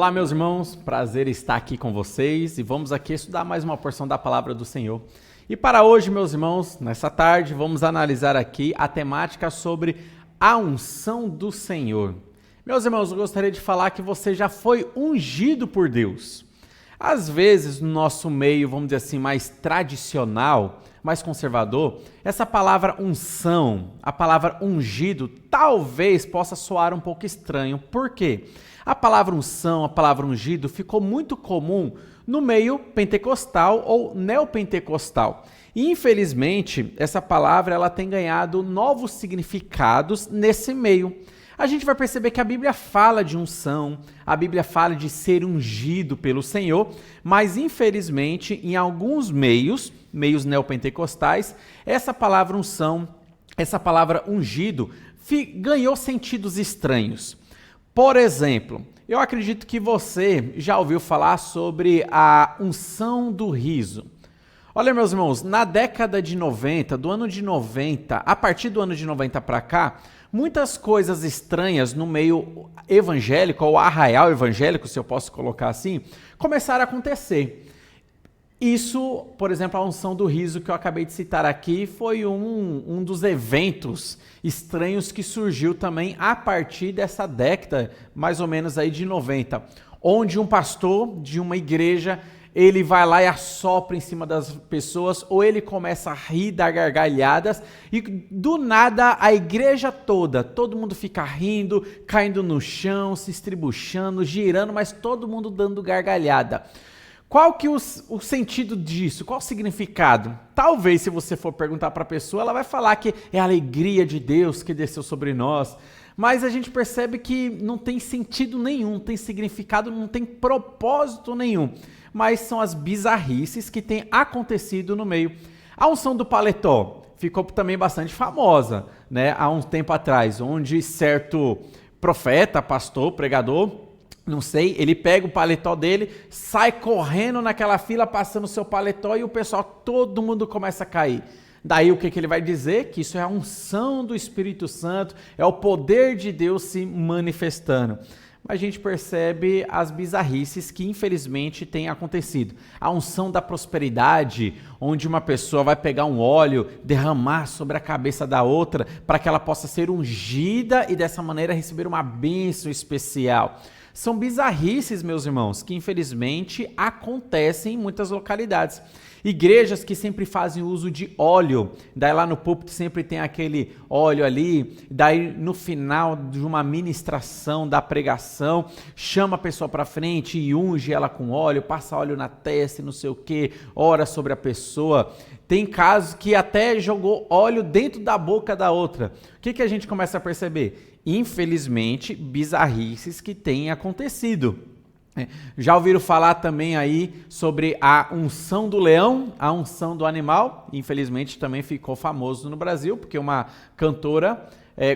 Olá, meus irmãos, prazer estar aqui com vocês e vamos aqui estudar mais uma porção da palavra do Senhor. E para hoje, meus irmãos, nessa tarde, vamos analisar aqui a temática sobre a unção do Senhor. Meus irmãos, eu gostaria de falar que você já foi ungido por Deus. Às vezes, no nosso meio, vamos dizer assim, mais tradicional, mais conservador, essa palavra unção, a palavra ungido, talvez possa soar um pouco estranho. Por quê? A palavra unção, a palavra ungido ficou muito comum no meio pentecostal ou neopentecostal. E, infelizmente, essa palavra ela tem ganhado novos significados nesse meio. A gente vai perceber que a Bíblia fala de unção, a Bíblia fala de ser ungido pelo Senhor, mas infelizmente em alguns meios neopentecostais, essa palavra unção, essa palavra ungido, ganhou sentidos estranhos. Por exemplo, eu acredito que você já ouviu falar sobre a unção do riso. Olha, meus irmãos, na década de 90, do ano de 90, a partir do ano de 90 para cá, muitas coisas estranhas no meio evangélico, ou arraial evangélico, se eu posso colocar assim, começaram a acontecer. Isso, por exemplo, a unção do riso que eu acabei de citar aqui, foi um dos eventos estranhos que surgiu também a partir dessa década, mais ou menos aí de 90, onde um pastor de uma igreja, ele vai lá e assopra em cima das pessoas, ou ele começa a rir, dar gargalhadas, e do nada a igreja toda, todo mundo fica rindo, caindo no chão, se estribuchando, girando, mas todo mundo dando gargalhada. Qual que o sentido disso? Qual o significado? Talvez, se você for perguntar para a pessoa, ela vai falar que é a alegria de Deus que desceu sobre nós, mas a gente percebe que não tem sentido nenhum, não tem significado, não tem propósito nenhum. Mas são as bizarrices que têm acontecido no meio. A unção do paletó ficou também bastante famosa, né? Há um tempo atrás, onde certo profeta, pastor, pregador, não sei, ele pega o paletó dele, sai correndo naquela fila, passando o seu paletó e o pessoal, todo mundo começa a cair. Daí o que ele vai dizer? Que isso é a unção do Espírito Santo, é o poder de Deus se manifestando. Mas a gente percebe as bizarrices que infelizmente têm acontecido. A unção da prosperidade, onde uma pessoa vai pegar um óleo, derramar sobre a cabeça da outra, para que ela possa ser ungida e dessa maneira receber uma bênção especial. São bizarrices, meus irmãos, que infelizmente acontecem em muitas localidades. Igrejas que sempre fazem uso de óleo, daí lá no púlpito sempre tem aquele óleo ali, daí no final de uma ministração da pregação, chama a pessoa para frente e unge ela com óleo, passa óleo na testa e não sei o que, ora sobre a pessoa. Tem casos que até jogou óleo dentro da boca da outra. O que a gente começa a perceber? Infelizmente, bizarrices que têm acontecido. Já ouviram falar também aí sobre a unção do leão, a unção do animal? Infelizmente também ficou famoso no Brasil, porque uma cantora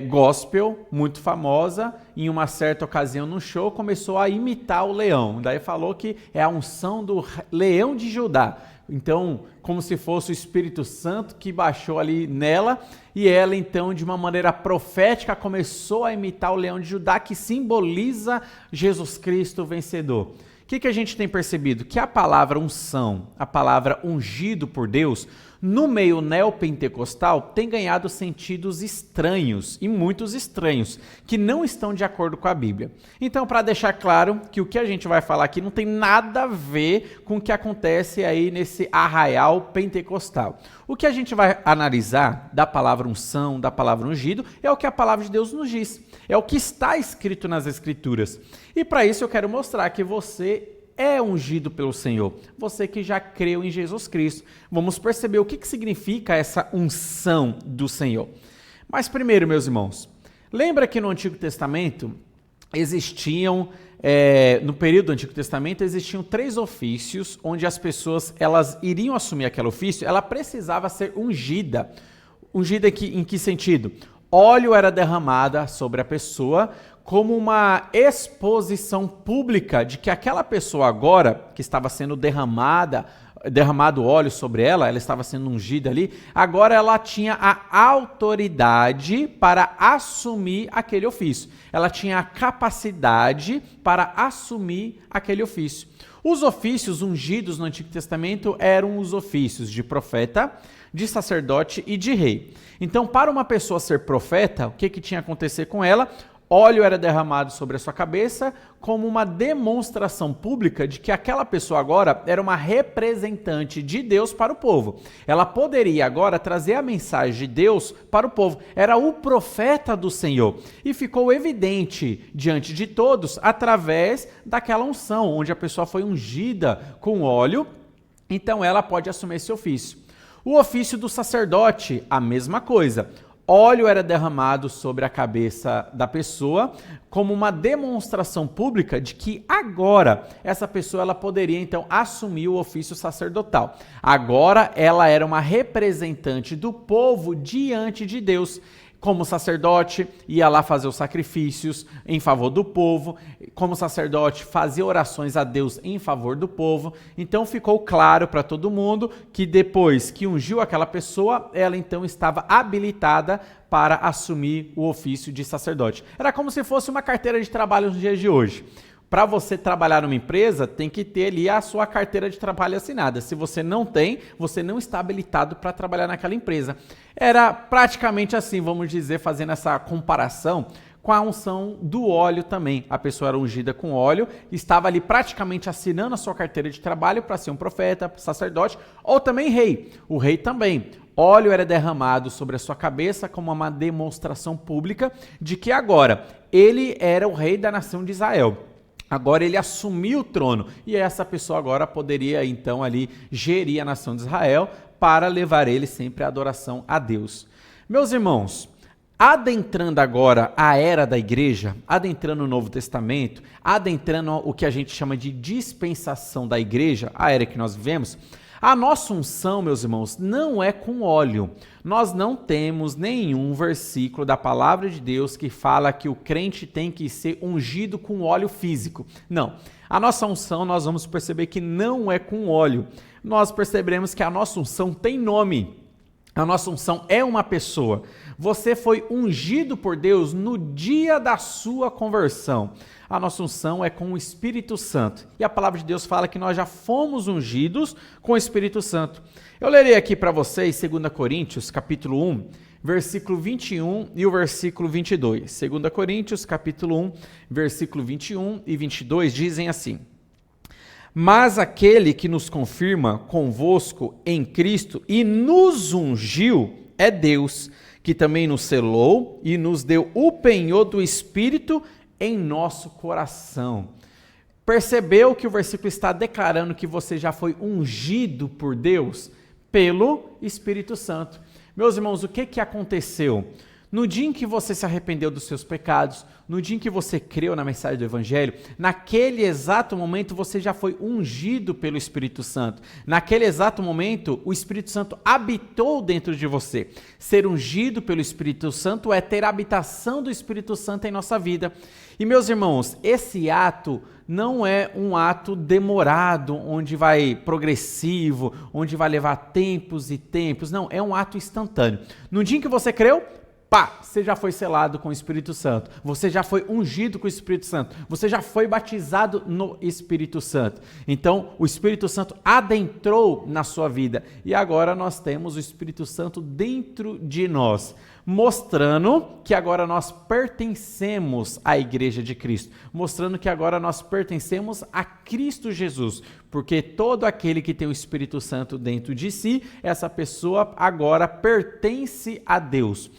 gospel muito famosa, em uma certa ocasião no show, começou a imitar o leão. Daí falou que é a unção do leão de Judá. Então, como se fosse o Espírito Santo que baixou ali nela, e ela então, de uma maneira profética, começou a imitar o leão de Judá, que simboliza Jesus Cristo vencedor. O que a gente tem percebido? Que a palavra unção, a palavra ungido por Deus, no meio neopentecostal, tem ganhado sentidos estranhos, e muitos estranhos, que não estão de acordo com a Bíblia. Então, para deixar claro que o que a gente vai falar aqui não tem nada a ver com o que acontece aí nesse arraial pentecostal. O que a gente vai analisar da palavra unção, da palavra ungido, é o que a palavra de Deus nos diz. É o que está escrito nas Escrituras. E para isso eu quero mostrar que você é ungido pelo Senhor, você que já creu em Jesus Cristo. Vamos perceber o que significa essa unção do Senhor. Mas primeiro, meus irmãos, lembra que no Antigo Testamento existiam, no período do Antigo Testamento, existiam 3 ofícios onde as pessoas elas iriam assumir aquele ofício, ela precisava ser ungida. Ungida em que sentido? Óleo era derramado sobre a pessoa como uma exposição pública de que aquela pessoa agora, que estava sendo derramada derramado óleo sobre ela, ela estava sendo ungida ali, agora ela tinha a autoridade para assumir aquele ofício. Ela tinha a capacidade para assumir aquele ofício. Os ofícios ungidos no Antigo Testamento eram os ofícios de profeta, de sacerdote e de rei. Então, para uma pessoa ser profeta, o que tinha a acontecer com ela? Óleo era derramado sobre a sua cabeça como uma demonstração pública de que aquela pessoa agora era uma representante de Deus para o povo. Ela poderia agora trazer a mensagem de Deus para o povo. Era o profeta do Senhor. E ficou evidente diante de todos através daquela unção, onde a pessoa foi ungida com óleo, então ela pode assumir esse ofício. O ofício do sacerdote, a mesma coisa. Óleo era derramado sobre a cabeça da pessoa como uma demonstração pública de que agora essa pessoa ela poderia então assumir o ofício sacerdotal. Agora ela era uma representante do povo diante de Deus. Como sacerdote, ia lá fazer os sacrifícios em favor do povo. Como sacerdote, fazia orações a Deus em favor do povo. Então ficou claro para todo mundo que depois que ungiu aquela pessoa, ela então estava habilitada para assumir o ofício de sacerdote. Era como se fosse uma carteira de trabalho nos dias de hoje. Para você trabalhar numa empresa, tem que ter ali a sua carteira de trabalho assinada. Se você não tem, você não está habilitado para trabalhar naquela empresa. Era praticamente assim, vamos dizer, fazendo essa comparação com a unção do óleo também. A pessoa era ungida com óleo, estava ali praticamente assinando a sua carteira de trabalho para ser um profeta, sacerdote ou também rei. O rei também. Óleo era derramado sobre a sua cabeça como uma demonstração pública de que agora ele era o rei da nação de Israel. Agora ele assumiu o trono e essa pessoa agora poderia então ali gerir a nação de Israel para levar ele sempre à adoração a Deus. Meus irmãos, adentrando agora a era da igreja, adentrando o Novo Testamento, adentrando o que a gente chama de dispensação da igreja, a era que nós vivemos, a nossa unção, meus irmãos, não é com óleo. Nós não temos nenhum versículo da palavra de Deus que fala que o crente tem que ser ungido com óleo físico. Não. A nossa unção, nós vamos perceber que não é com óleo. Nós perceberemos que a nossa unção tem nome. A nossa unção é uma pessoa. Você foi ungido por Deus no dia da sua conversão. A nossa unção é com o Espírito Santo. E a palavra de Deus fala que nós já fomos ungidos com o Espírito Santo. Eu lerei aqui para vocês 2 Coríntios, capítulo 1, versículo 21 e o versículo 22. 2 Coríntios, capítulo 1, versículo 21 e 22 dizem assim: Mas aquele que nos confirma convosco em Cristo e nos ungiu é Deus, que também nos selou e nos deu o penhor do Espírito em nosso coração. Percebeu que o versículo está declarando que você já foi ungido por Deus pelo Espírito Santo. Meus irmãos, o que aconteceu? No dia em que você se arrependeu dos seus pecados, no dia em que você creu na mensagem do Evangelho, naquele exato momento você já foi ungido pelo Espírito Santo. Naquele exato momento, o Espírito Santo habitou dentro de você. Ser ungido pelo Espírito Santo é ter a habitação do Espírito Santo em nossa vida. E, meus irmãos, esse ato não é um ato demorado, onde vai progressivo, onde vai levar tempos e tempos. Não, é um ato instantâneo. No dia em que você creu, você já foi selado com o Espírito Santo, você já foi ungido com o Espírito Santo, você já foi batizado no Espírito Santo. Então, o Espírito Santo adentrou na sua vida e agora nós temos o Espírito Santo dentro de nós, mostrando que agora nós pertencemos à Igreja de Cristo, mostrando que agora nós pertencemos a Cristo Jesus, porque todo aquele que tem o Espírito Santo dentro de si, essa pessoa agora pertence a Deus.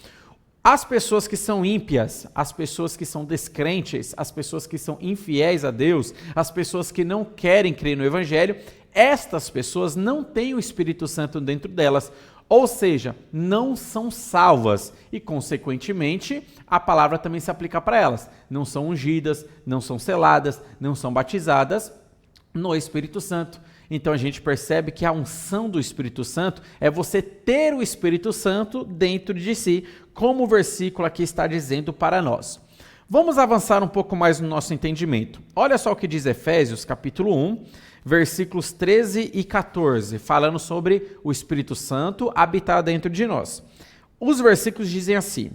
As pessoas que são ímpias, as pessoas que são descrentes, as pessoas que são infiéis a Deus, as pessoas que não querem crer no Evangelho, estas pessoas não têm o Espírito Santo dentro delas, ou seja, não são salvas e, consequentemente, a palavra também se aplica para elas. Não são ungidas, não são seladas, não são batizadas no Espírito Santo. Então a gente percebe que a unção do Espírito Santo é você ter o Espírito Santo dentro de si, como o versículo aqui está dizendo para nós. Vamos avançar um pouco mais no nosso entendimento. Olha só o que diz Efésios, capítulo 1, versículos 13 e 14, falando sobre o Espírito Santo habitar dentro de nós. Os versículos dizem assim: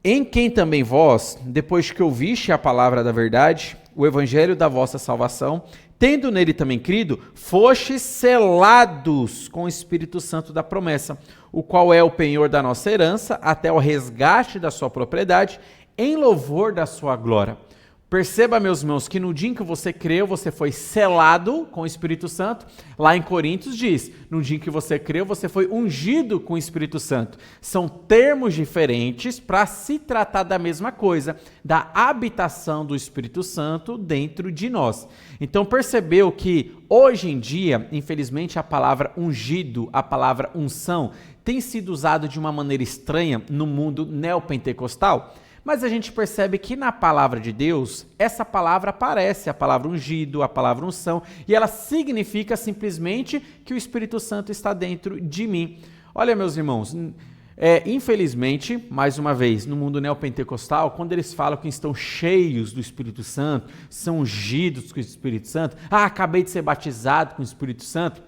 em quem também vós, depois que ouviste a palavra da verdade, o evangelho da vossa salvação, tendo nele também crido, fostes selados com o Espírito Santo da promessa, o qual é o penhor da nossa herança, até o resgate da sua propriedade, em louvor da sua glória. Perceba, meus irmãos, que no dia em que você creu, você foi selado com o Espírito Santo. Lá em Coríntios diz, no dia em que você creu, você foi ungido com o Espírito Santo. São termos diferentes para se tratar da mesma coisa, da habitação do Espírito Santo dentro de nós. Então percebeu que hoje em dia, infelizmente, a palavra ungido, a palavra unção, tem sido usado de uma maneira estranha no mundo neopentecostal? Mas a gente percebe que na palavra de Deus, essa palavra aparece, a palavra ungido, a palavra unção, e ela significa simplesmente que o Espírito Santo está dentro de mim. Olha, meus irmãos, infelizmente, mais uma vez, no mundo neopentecostal, quando eles falam que estão cheios do Espírito Santo, são ungidos com o Espírito Santo, acabei de ser batizado com o Espírito Santo,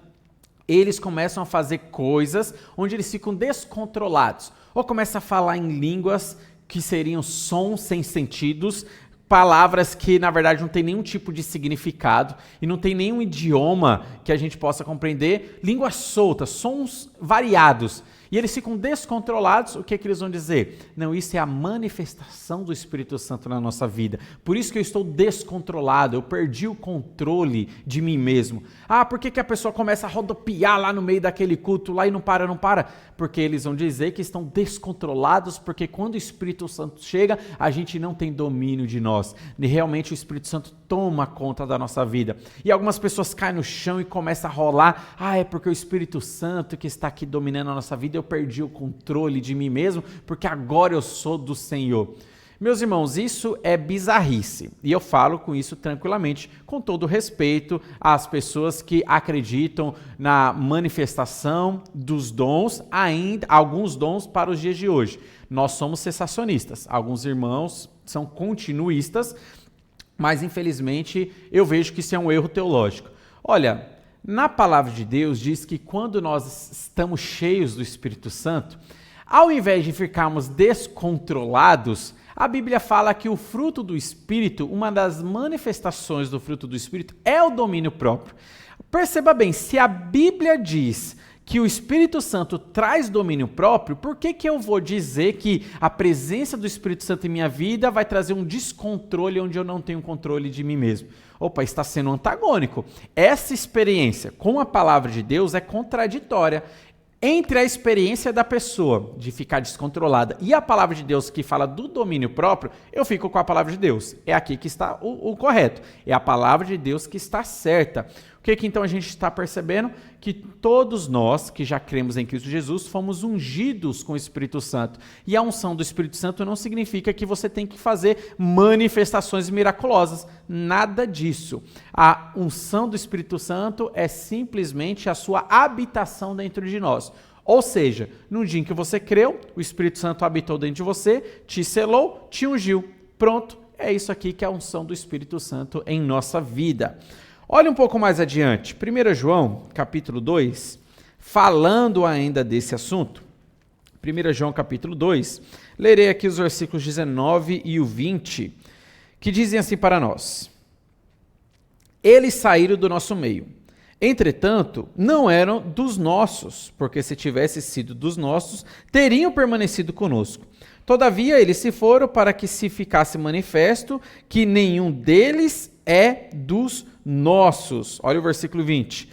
eles começam a fazer coisas onde eles ficam descontrolados, ou começam a falar em línguas que seriam sons sem sentidos, palavras que na verdade não tem nenhum tipo de significado e não tem nenhum idioma que a gente possa compreender, línguas soltas, sons variados. E eles ficam descontrolados, o que é que eles vão dizer? Não, isso é a manifestação do Espírito Santo na nossa vida. Por isso que eu estou descontrolado, eu perdi o controle de mim mesmo. Por que a pessoa começa a rodopiar lá no meio daquele culto, lá e não para, não para? Porque eles vão dizer que estão descontrolados, porque quando o Espírito Santo chega, a gente não tem domínio de nós. E realmente o Espírito Santo toma conta da nossa vida. E algumas pessoas caem no chão e começam a rolar. É porque o Espírito Santo que está aqui dominando a nossa vida, eu perdi o controle de mim mesmo, porque agora eu sou do Senhor. Meus irmãos, isso é bizarrice, e eu falo com isso tranquilamente, com todo respeito às pessoas que acreditam na manifestação dos dons, ainda alguns dons para os dias de hoje. Nós somos cessacionistas, alguns irmãos são continuistas, mas infelizmente eu vejo que isso é um erro teológico. Olha, na palavra de Deus diz que quando nós estamos cheios do Espírito Santo, ao invés de ficarmos descontrolados, a Bíblia fala que o fruto do Espírito, uma das manifestações do fruto do Espírito é o domínio próprio. Perceba bem, se a Bíblia diz que o Espírito Santo traz domínio próprio, por que eu vou dizer que a presença do Espírito Santo em minha vida vai trazer um descontrole onde eu não tenho controle de mim mesmo? Opa, está sendo antagônico. Essa experiência com a palavra de Deus é contraditória. Entre a experiência da pessoa de ficar descontrolada e a palavra de Deus que fala do domínio próprio, eu fico com a palavra de Deus. É aqui que está o correto. É a palavra de Deus que está certa. O que então a gente está percebendo? Que todos nós que já cremos em Cristo Jesus fomos ungidos com o Espírito Santo. E a unção do Espírito Santo não significa que você tem que fazer manifestações miraculosas. Nada disso. A unção do Espírito Santo é simplesmente a sua habitação dentro de nós. Ou seja, no dia em que você creu, o Espírito Santo habitou dentro de você, te selou, te ungiu. Pronto, é isso aqui que é a unção do Espírito Santo em nossa vida. Olha um pouco mais adiante, 1 João, capítulo 2, falando ainda desse assunto. 1 João, capítulo 2, lerei aqui os versículos 19 e o 20, que dizem assim para nós: eles saíram do nosso meio. Entretanto, não eram dos nossos, porque se tivesse sido dos nossos, teriam permanecido conosco. Todavia, eles se foram para que se ficasse manifesto que nenhum deles é dos nossos. Olha o versículo 20.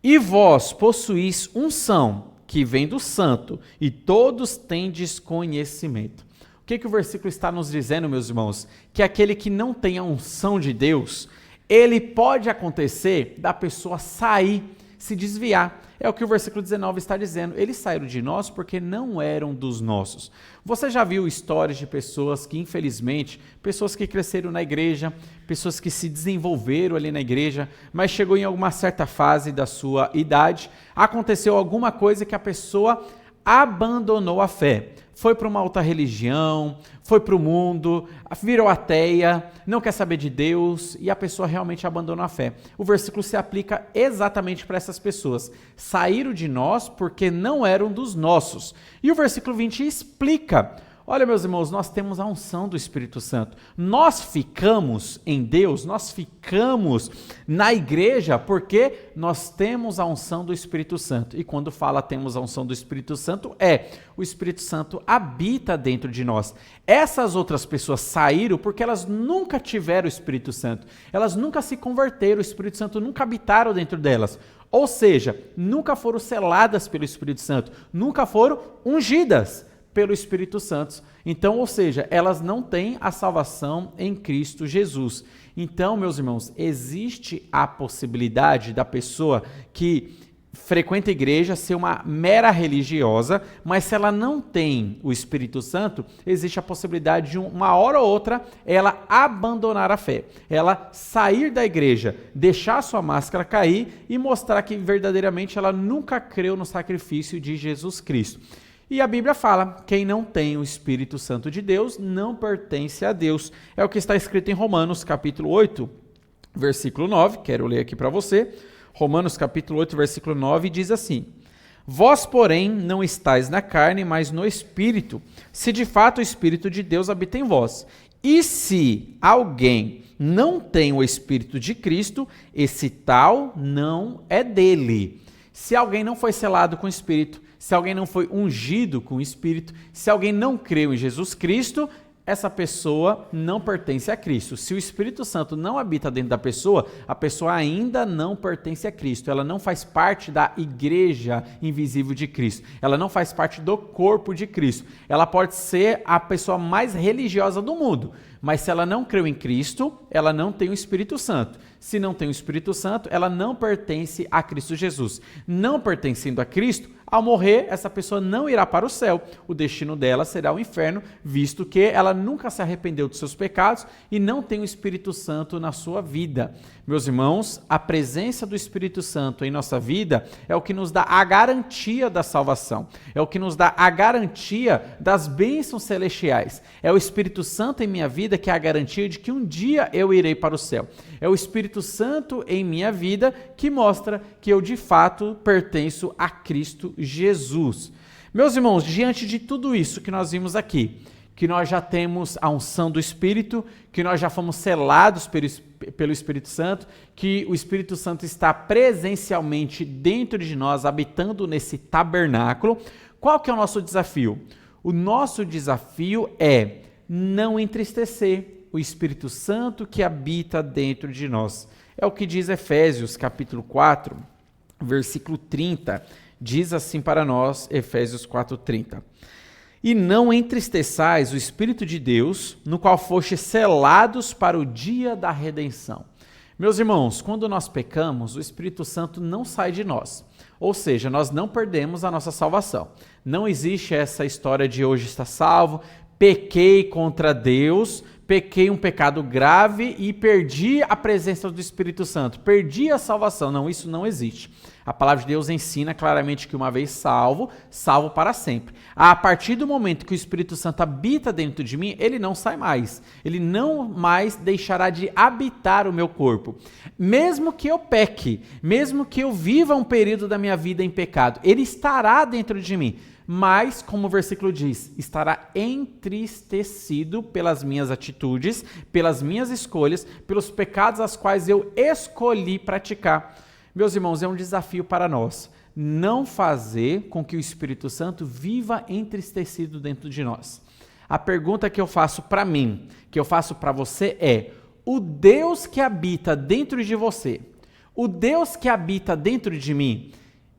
E vós possuís unção que vem do santo, e todos tendes conhecimento. O que o versículo está nos dizendo, meus irmãos? Que aquele que não tem a unção de Deus, ele pode acontecer da pessoa sair, se desviar. É o que o versículo 19 está dizendo. Eles saíram de nós porque não eram dos nossos. Você já viu histórias de pessoas que, infelizmente, pessoas que cresceram na igreja, pessoas que se desenvolveram ali na igreja, mas chegou em alguma certa fase da sua idade, aconteceu alguma coisa que a pessoa abandonou a fé. Foi para uma outra religião, foi para o mundo, virou ateia, não quer saber de Deus e a pessoa realmente abandonou a fé. O versículo se aplica exatamente para essas pessoas. Saíram de nós porque não eram dos nossos. E o versículo 20 explica. Olha, meus irmãos, nós temos a unção do Espírito Santo. Nós ficamos em Deus, nós ficamos na igreja porque nós temos a unção do Espírito Santo. E quando fala temos a unção do Espírito Santo, o Espírito Santo habita dentro de nós. Essas outras pessoas saíram porque elas nunca tiveram o Espírito Santo. Elas nunca se converteram, o Espírito Santo nunca habitaram dentro delas. Ou seja, nunca foram seladas pelo Espírito Santo, nunca foram ungidas pelo Espírito Santo. Então, ou seja, elas não têm a salvação em Cristo Jesus. Então, meus irmãos, existe a possibilidade da pessoa que frequenta a igreja ser uma mera religiosa, mas se ela não tem o Espírito Santo, existe a possibilidade de uma hora ou outra ela abandonar a fé, ela sair da igreja, deixar sua máscara cair e mostrar que verdadeiramente ela nunca creu no sacrifício de Jesus Cristo. E a Bíblia fala, quem não tem o Espírito Santo de Deus não pertence a Deus. É o que está escrito em Romanos capítulo 8, versículo 9, quero ler aqui para você. Romanos capítulo 8, versículo 9 diz assim: Vós, porém, não estáis na carne, mas no Espírito, se de fato o Espírito de Deus habita em vós. E se alguém não tem o Espírito de Cristo, esse tal não é dele. Se alguém não foi selado com o Espírito, se alguém não foi ungido com o Espírito, se alguém não creu em Jesus Cristo, essa pessoa não pertence a Cristo. Se o Espírito Santo não habita dentro da pessoa, a pessoa ainda não pertence a Cristo. Ela não faz parte da igreja invisível de Cristo. Ela não faz parte do corpo de Cristo. Ela pode ser a pessoa mais religiosa do mundo, mas se ela não creu em Cristo, ela não tem o Espírito Santo. Se não tem o Espírito Santo, ela não pertence a Cristo Jesus. Não pertencendo a Cristo, ao morrer, essa pessoa não irá para o céu. O destino dela será o inferno, visto que ela nunca se arrependeu dos seus pecados e não tem o Espírito Santo na sua vida. Meus irmãos, a presença do Espírito Santo em nossa vida é o que nos dá a garantia da salvação. É o que nos dá a garantia das bênçãos celestiais. É o Espírito Santo em minha vida que é a garantia de que um dia eu irei para o céu. É o Espírito Santo em minha vida que mostra que eu de fato pertenço a Cristo Jesus. Meus irmãos, diante de tudo isso que nós vimos aqui, que nós já temos a unção do Espírito, que nós já fomos selados pelo Espírito Santo, que o Espírito Santo está presencialmente dentro de nós, habitando nesse tabernáculo, qual que é o nosso desafio? O nosso desafio é não entristecer o Espírito Santo que habita dentro de nós. É o que diz Efésios capítulo 4, versículo 30, diz assim para nós, Efésios 4:30. E não entristeçais o Espírito de Deus, no qual fostes selados para o dia da redenção. Meus irmãos, quando nós pecamos, o Espírito Santo não sai de nós. Ou seja, nós não perdemos a nossa salvação. Não existe essa história de hoje está salvo, pequei contra Deus, pequei um pecado grave e perdi a presença do Espírito Santo, perdi a salvação. Não, isso não existe. A palavra de Deus ensina claramente que uma vez salvo, salvo para sempre. A partir do momento que o Espírito Santo habita dentro de mim, ele não sai mais. Ele não mais deixará de habitar o meu corpo. Mesmo que eu peque, mesmo que eu viva um período da minha vida em pecado, ele estará dentro de mim. Mas, como o versículo diz, estará entristecido pelas minhas atitudes, pelas minhas escolhas, pelos pecados as quais eu escolhi praticar. Meus irmãos, é um desafio para nós não fazer com que o Espírito Santo viva entristecido dentro de nós. A pergunta que eu faço para mim, que eu faço para você é: o Deus que habita dentro de você, o Deus que habita dentro de mim,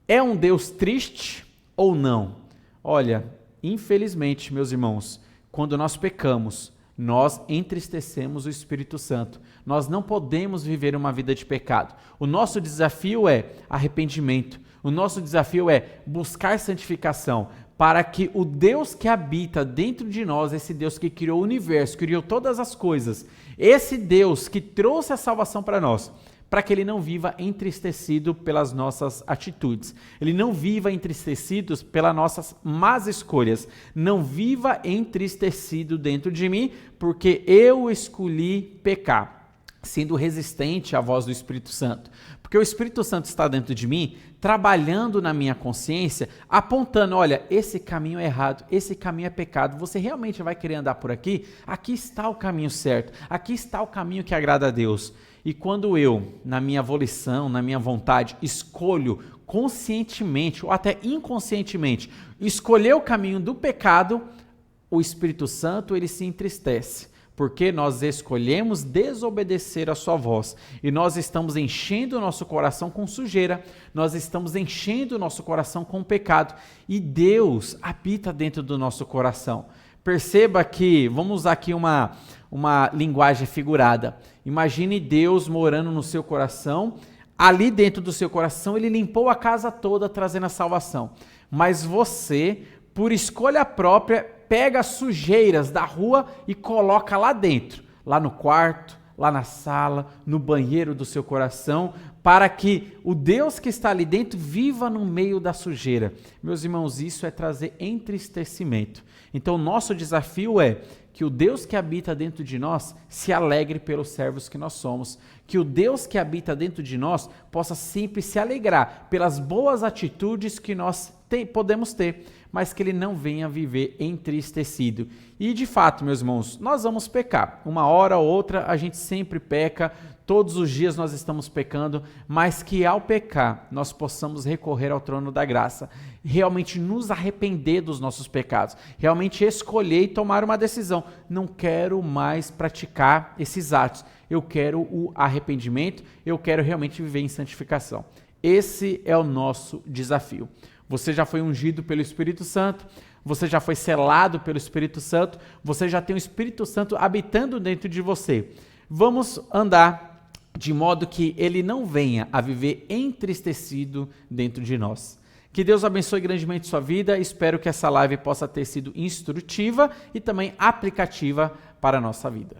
é um Deus triste ou não? Olha, infelizmente, meus irmãos, quando nós pecamos, nós entristecemos o Espírito Santo. Nós não podemos viver uma vida de pecado. O nosso desafio é arrependimento. O nosso desafio é buscar santificação, para que o Deus que habita dentro de nós, esse Deus que criou o universo, criou todas as coisas, esse Deus que trouxe a salvação para nós, para que ele não viva entristecido pelas nossas atitudes. Ele não viva entristecido pelas nossas más escolhas. Não viva entristecido dentro de mim, porque eu escolhi pecar, sendo resistente à voz do Espírito Santo. Porque o Espírito Santo está dentro de mim, trabalhando na minha consciência, apontando, olha, esse caminho é errado, esse caminho é pecado, você realmente vai querer andar por aqui? Aqui está o caminho certo, aqui está o caminho que agrada a Deus. E quando eu, na minha volição, na minha vontade, escolho conscientemente ou até inconscientemente, escolher o caminho do pecado, o Espírito Santo ele se entristece, porque nós escolhemos desobedecer a sua voz e nós estamos enchendo o nosso coração com sujeira, nós estamos enchendo o nosso coração com pecado e Deus habita dentro do nosso coração. Perceba que, vamos usar aqui uma linguagem figurada, imagine Deus morando no seu coração, ali dentro do seu coração ele limpou a casa toda trazendo a salvação, mas você, por escolha própria, pega as sujeiras da rua e coloca lá dentro, lá no quarto, lá na sala, no banheiro do seu coração, para que o Deus que está ali dentro viva no meio da sujeira. Meus irmãos, isso é trazer entristecimento. Então, nosso desafio é que o Deus que habita dentro de nós se alegre pelos servos que nós somos, que o Deus que habita dentro de nós possa sempre se alegrar pelas boas atitudes que nós podemos ter, mas que ele não venha viver entristecido. E de fato, meus irmãos, nós vamos pecar. Uma hora ou outra a gente sempre peca, todos os dias nós estamos pecando, mas que ao pecar nós possamos recorrer ao trono da graça, realmente nos arrepender dos nossos pecados, realmente escolher e tomar uma decisão. Não quero mais praticar esses atos, eu quero o arrependimento, eu quero realmente viver em santificação. Esse é o nosso desafio. Você já foi ungido pelo Espírito Santo, você já foi selado pelo Espírito Santo, você já tem o Espírito Santo habitando dentro de você. Vamos andar de modo que ele não venha a viver entristecido dentro de nós. Que Deus abençoe grandemente sua vida, espero que essa live possa ter sido instrutiva e também aplicativa para a nossa vida.